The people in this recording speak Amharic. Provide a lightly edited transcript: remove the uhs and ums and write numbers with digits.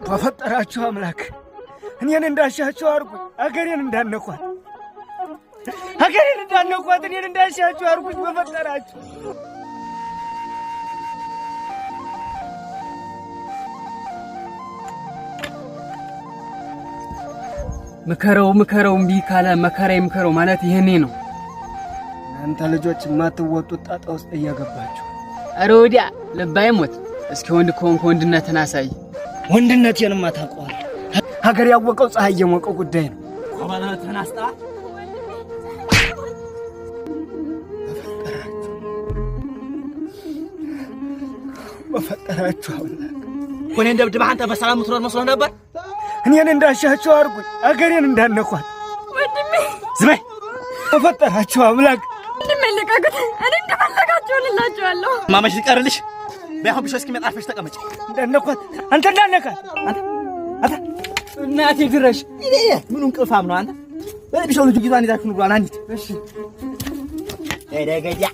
በፈጠራችሁ አምላክ እኔን እንዳሻችሁ አርጉኝ። አገሬን እንዳነኳት እኔን እንዳሻችሁ አርጉኝ በፈጠራችሁ። ምከረው እምቢ ካለ መከራ ይምከረው ማለት ይሄኔ ነው። እናንተ ልጆች የማትወጡት ጣጣ ውስጥ እየገባችሁ። ኧረ ወዲያ ልባይ ሞት። እስኪ ወንድ ከሆንክ ወንድነትን አሳይ። ወንድነቴንማ ታውቀዋለህ። ሀገር ያወቀው ፀሐይ የሞቀው ጉዳይ ነው። ቆባላ ተናስጣ በፈጠራችሁ አምላክ ኮኔን ደብድበህ አንተ በሰላም ምትኖር መስሎ ነበር። እኔን እንዳሻችሁ አርጉኝ። አገሬን እንዳነኳት ወንድሜ ዝም በይ። በፈጠራችሁ አምላክ ወንድሜ ልቀቁት። እኔ እንደፈለጋችሁ ልላችኋለሁ። ማመሽ ሊቀርልሽ በያሁን ቢሾ እስኪመጣ አርፈሽ ተቀመጭ። እንዳነኳት አንተ እንዳነካት አንተ እናቴ ድረሽ ይሄ ምኑን ቅልፋም ነው አንተ። በቢሾ ልጅ ጊዜዋን ይዛችሁ ነው ብሏል። አንዲት እሺ ደገያ